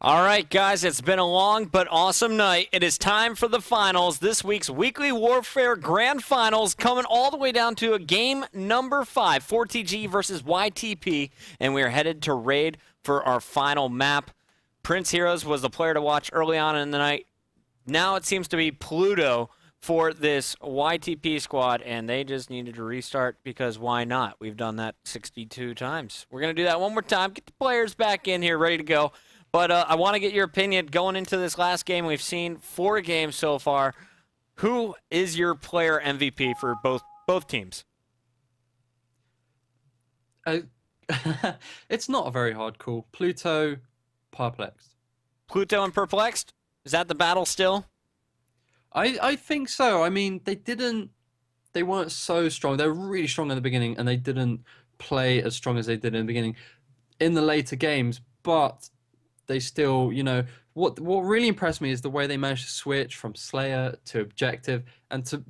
All right, guys, it's been a long but awesome night. It is time for the finals. This week's Weekly Warfare Grand Finals coming all the way down to a game number 5, 4TG versus YTP, and we are headed to Raid for our final map. Prince Heroes was the player to watch early on in the night. Now it seems to be Pluto for this YTP squad, and they just needed to restart because why not? We've done that 62 times. We're going to do that one more time, get the players back in here ready to go. But I want to get your opinion going into this last game. We've seen 4 games so far. Who is your player MVP for both teams? It's not a very hard call. Pluto, Perplexed. Pluto and Perplexed? Is that the battle still? I think so. I mean, they weren't so strong. They were really strong in the beginning, and they didn't play as strong as they did in the beginning in the later games, but they still, what really impressed me is the way they managed to switch from Slayer to Objective and to,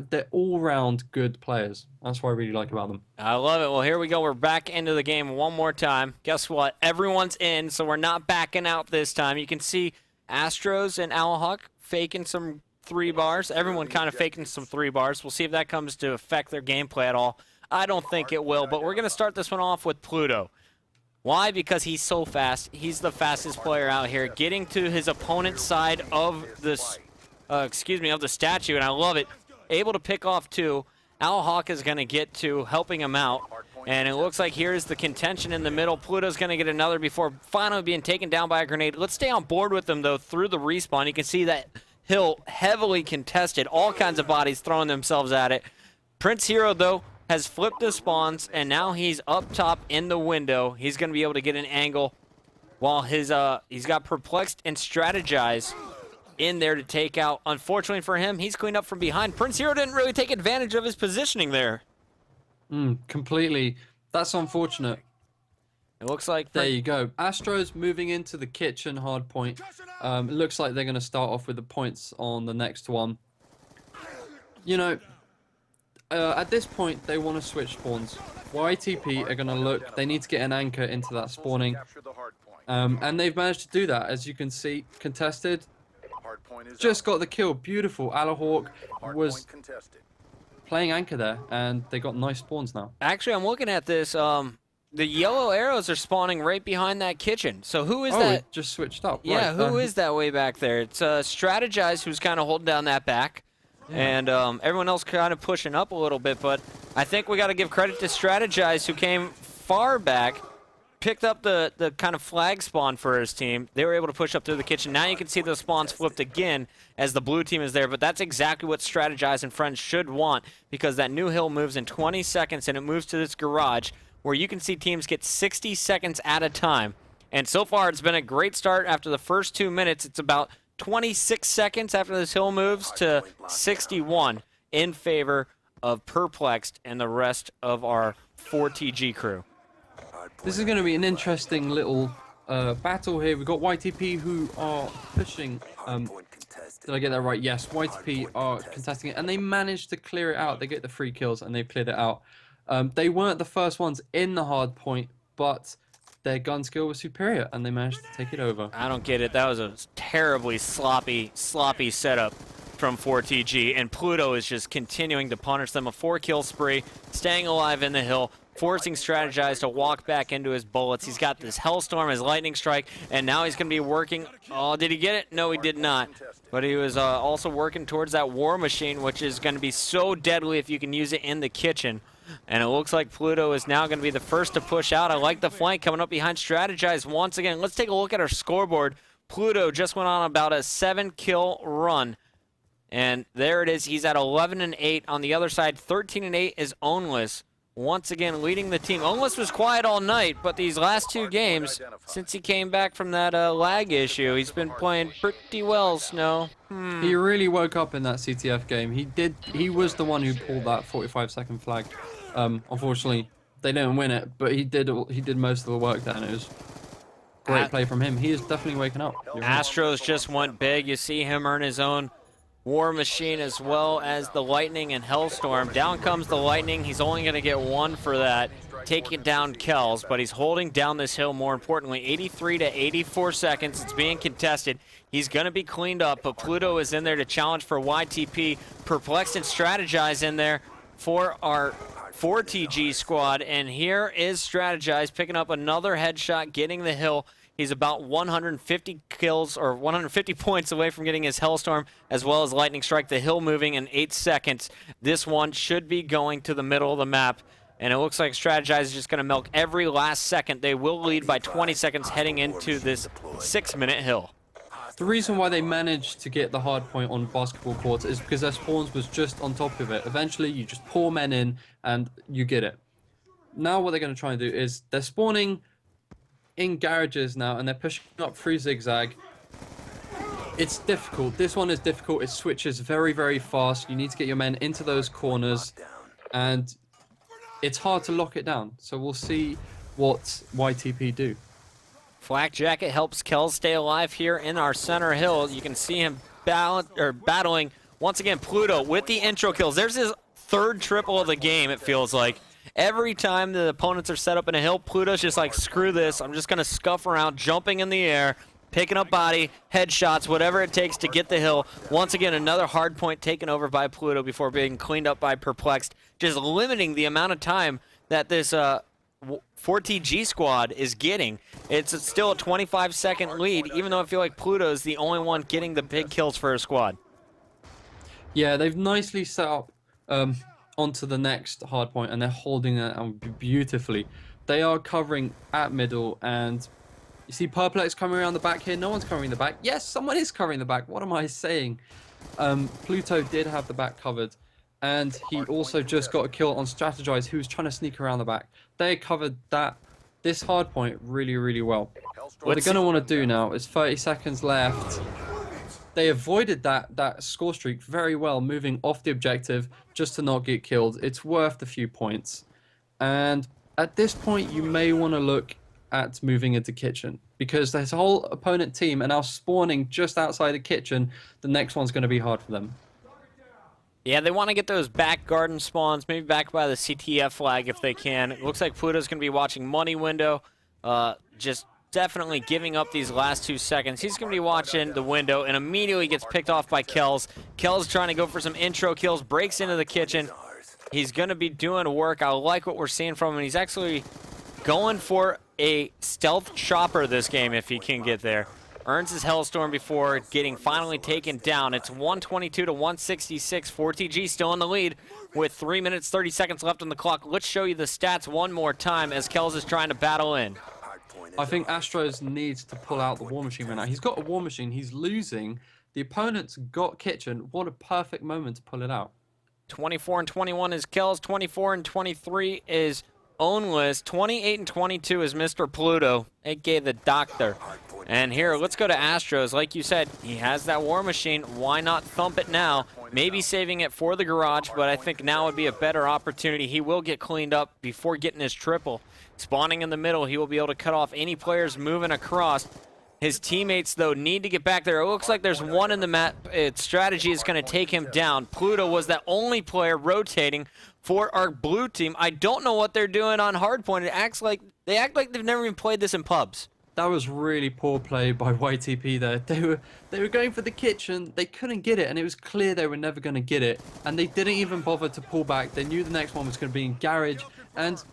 they're all-round good players. That's what I really like about them. I love it. Well, here we go. We're back into the game one more time. Guess what? Everyone's in, so we're not backing out this time. You can see Astros and Alahawk faking some 3 bars. Everyone kind of faking some 3 bars. We'll see if that comes to affect their gameplay at all. I don't think it will, but we're going to start this one off with Pluto. Why? Because he's so fast. He's the fastest player out here, getting to his opponent's side of this, of the statue, and I love it. Able to pick off 2. Alahawk is going to get to helping him out, and it looks like here's the contention in the middle. Pluto's going to get another before finally being taken down by a grenade. Let's stay on board with them, though, through the respawn. You can see that hill heavily contested, all kinds of bodies throwing themselves at it. Prince Hero, though, has flipped the spawns, and now he's up top in the window. He's going to be able to get an angle while he's got Perplexed and Strategize in there to take out. Unfortunately for him, he's cleaned up from behind. Prince Hero didn't really take advantage of his positioning there. Completely. That's unfortunate. It looks like... There you go. Astro's moving into the kitchen hard point. It looks like they're going to start off with the points on the next one. At this point, they want to switch spawns. YTP are going to look. They need to get an anchor into that spawning. And they've managed to do that, as you can see. Contested. Just got the kill. Beautiful. Alahawk was playing anchor there, and they got nice spawns now. Actually, I'm looking at this. The yellow arrows are spawning right behind that kitchen. So who is that? It just switched up. Yeah, right. who is that way back there? It's Strategize who's kind of holding down that back. And everyone else kind of pushing up a little bit, but I think we got to give credit to Strategize, who came far back, picked up the kind of flag spawn for his team. They were able to push up through the kitchen. Now you can see those spawns flipped again as the blue team is there, but that's exactly what Strategize and friends should want, because that new hill moves in 20 seconds, and it moves to this garage where you can see teams get 60 seconds at a time. And so far, it's been a great start. After the first 2 minutes, it's about 26 seconds after this hill moves to 61 in favor of Perplexed and the rest of our 4TG crew. This is going to be an interesting little battle here. We've got YTP who are pushing. Did I get that right? Yes, YTP are contesting it, and they managed to clear it out. They get the 3 kills, and they've cleared it out. They weren't the first ones in the hard point, but their gun skill was superior, and they managed to take it over. I don't get it. That was a terribly sloppy setup from 4TG, and Pluto is just continuing to punish them. A 4-kill spree, staying alive in the hill, forcing Strategize to walk back into his bullets. He's got this Hellstorm, his Lightning Strike, and now he's going to be working. Oh, did he get it? No, he did not. But he was also working towards that War Machine, which is going to be so deadly if you can use it in the kitchen. And it looks like Pluto is now going to be the first to push out. I like the flank coming up behind Strategize once again. Let's take a look at our scoreboard. Pluto just went on about a 7-kill run. And there it is. He's at 11-8. On the other side, 13-8 is Ownless. Once again, leading the team. Ownless was quiet all night, but these last 2 games, since he came back from that lag issue, he's been playing pretty well, Snow. He really woke up in that CTF game. He was the one who pulled that 45-second flag. Unfortunately, they didn't win it, but he did most of the work there, and it was great play from him. He is definitely waking up. Astros just went big. You see him earn his own War Machine as well as the Lightning and Hellstorm. Down comes the Lightning. He's only going to get one for that, taking down Kells, but he's holding down this hill more importantly. 83 to 84 seconds. It's being contested. He's going to be cleaned up, but Pluto is in there to challenge for YTP. Perplexed and Strategize in there for our 4TG squad, and here is Strategize picking up another headshot, getting the hill. He's about 150 kills or 150 points away from getting his Hellstorm as well as Lightning Strike. The hill moving in 8 seconds. This one should be going to the middle of the map, and it looks like Strategize is just going to milk every last second. They will lead by 20 seconds heading into this 6-minute hill. The reason why they managed to get the hard point on basketball courts is because their spawns was just on top of it. Eventually, you just pour men in and you get it. Now what they're going to try and do is they're spawning in garages now, and they're pushing up through zigzag. It's difficult. This one is difficult. It switches very, very fast. You need to get your men into those corners, and it's hard to lock it down. So we'll see what YTP do. Flak Jacket helps Kells stay alive here in our center hill. You can see him battling once again Pluto with the intro kills. There's his third triple of the game, it feels like. Every time the opponents are set up in a hill, Pluto's just like, screw this, I'm just going to scuff around, jumping in the air, picking up body, headshots, whatever it takes to get the hill. Once again, another hard point taken over by Pluto before being cleaned up by Perplexed, just limiting the amount of time that this 4TG squad is getting. It's still a 25-second lead, even though I feel like Pluto is the only one getting the big kills for her squad. Yeah, they've nicely set up onto the next hard point, and they're holding it beautifully. They are covering at middle, and you see Perplex coming around the back here. No one's covering the back. Yes, someone is covering the back. What am I saying? Pluto did have the back covered, and he also just got a kill on Strategize, who was trying to sneak around the back. They covered this hard point really, really well. What they're going to want to do now is 30 seconds left. They avoided that score streak very well, moving off the objective just to not get killed. It's worth a few points. And at this point, you may want to look at moving into kitchen, because this whole opponent team are now spawning just outside the kitchen. The next one's going to be hard for them. Yeah, they want to get those back garden spawns, maybe back by the CTF flag if they can. It looks like Pluto's going to be watching Money Window, just definitely giving up these last 2 seconds. He's going to be watching the window and immediately gets picked off by Kells. Kells trying to go for some intro kills, breaks into the kitchen. He's going to be doing work. I like what we're seeing from him. He's actually going for a stealth chopper this game if he can get there. Earns his Hellstorm before getting finally taken down. It's 122 to 166. 4TG still in the lead with 3 minutes, 30 seconds left on the clock. Let's show you the stats one more time as Kells is trying to battle in. I think Astros needs to pull out the War Machine right now. He's got a War Machine. He's losing. The opponent's got kitchen. What a perfect moment to pull it out. 24 and 21 is Kells. 24 and 23 is Ownless. 28 and 22 is Mr. Pluto, aka the Doctor. And here, let's go to Astros. Like you said, he has that War Machine. Why not thump it now? Maybe saving it for the garage, but I think now would be a better opportunity. He will get cleaned up before getting his triple. Spawning in the middle, he will be able to cut off any players moving across. His teammates, though, need to get back there. It looks like there's one in the map. Its strategy is going to take him down. Pluto was that only player rotating for our blue team. I don't know what they're doing on hardpoint. They act like they've never even played this in pubs. That was really poor play by YTP there. They were going for the kitchen. They couldn't get it, and it was clear they were never going to get it. And they didn't even bother to pull back. They knew the next one was going to be in garage, and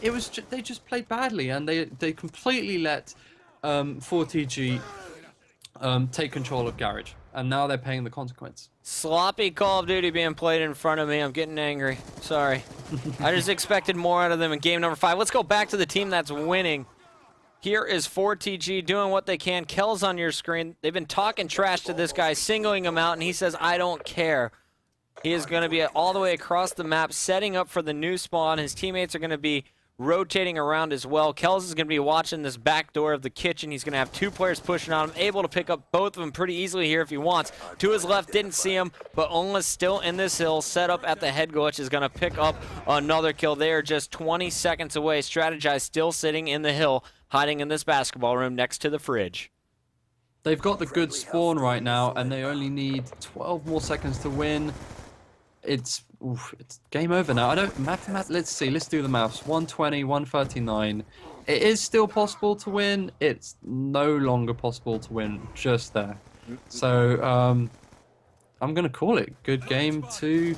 it was they just played badly, and they completely let 4TG take control of garage, and now they're paying the consequence. Sloppy Call of Duty being played in front of me. I'm getting angry. Sorry. I just expected more out of them in game number 5. Let's go back to the team that's winning. Here is 4TG doing what they can. Kells on your screen. They've been talking trash to this guy, singling him out, and he says, I don't care. He is going to be all the way across the map, setting up for the new spawn. His teammates are going to be rotating around as well. Kells is going to be watching this back door of the kitchen. He's going to have 2 players pushing on him, able to pick up both of them pretty easily here if he wants. To his left, didn't see him, but Onla's still in this hill, set up at the head glitch, is going to pick up another kill. They are just 20 seconds away. Strategize still sitting in the hill, hiding in this basketball room next to the fridge. They've got the good spawn right now, and they only need 12 more seconds to win. It's game over now. I don't let's see. Let's do the maths. 120, 139. It is still possible to win. It's no longer possible to win just there. So I'm gonna call it good game to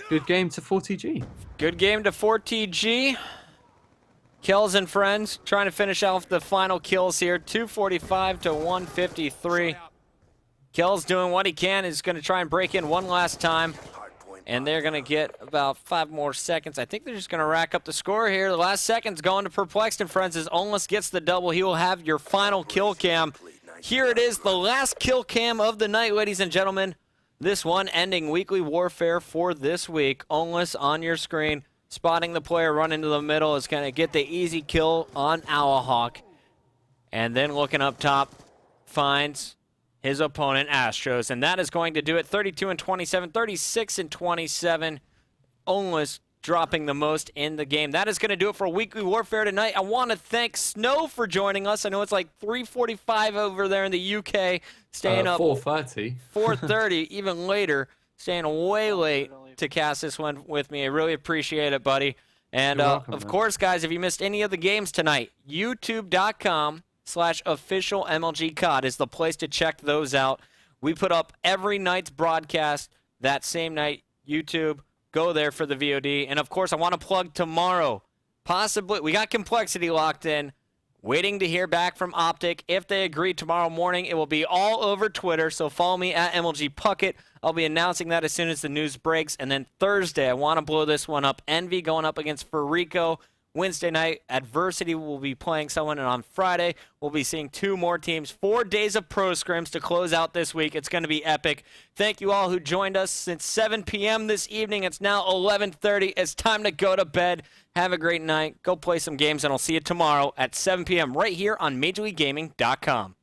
40G. Good game to 4TG. Kills and friends trying to finish off the final kills here. 245 to 153. Kills doing what he can. Is going to try and break in one last time. And they're going to get about 5 more seconds. I think they're just going to rack up the score here. The last second's going to Perplexed and Friends as Onless gets the double. He will have your final kill cam. Here it is, the last kill cam of the night, ladies and gentlemen. This one ending weekly warfare for this week. Onless on your screen. Spotting the player run into the middle is going to get the easy kill on Owlhawk. And then looking up top, finds his opponent, Astros. And that is going to do it. 32 and 27, 36 and 27. Onless dropping the most in the game. That is going to do it for Weekly Warfare tonight. I want to thank Snow for joining us. I know it's like 3:45 over there in the UK. Staying up 4:30. 4:30, even later. Staying way late to cast this one with me. I really appreciate it, buddy. And welcome, of man. course, guys, if you missed any of the games tonight, youtube.com/officialmlgcod is the place to check those out. We put up every night's broadcast that same night. YouTube, go there for the VOD. And of course, I want to plug tomorrow. Possibly, we got Complexity locked in. Waiting to hear back from Optic. If they agree tomorrow morning, it will be all over Twitter. So follow me at MLG Puckett. I'll be announcing that as soon as the news breaks. And then Thursday, I want to blow this one up. Envy going up against Farico. Wednesday night, Adversity will be playing someone. And on Friday, we'll be seeing 2 more teams. 4 days of pro scrims to close out this week. It's going to be epic. Thank you all who joined us since 7 p.m. this evening. It's now 11:30. It's time to go to bed. Have a great night. Go play some games, and I'll see you tomorrow at 7 p.m. right here on MajorLeagueGaming.com.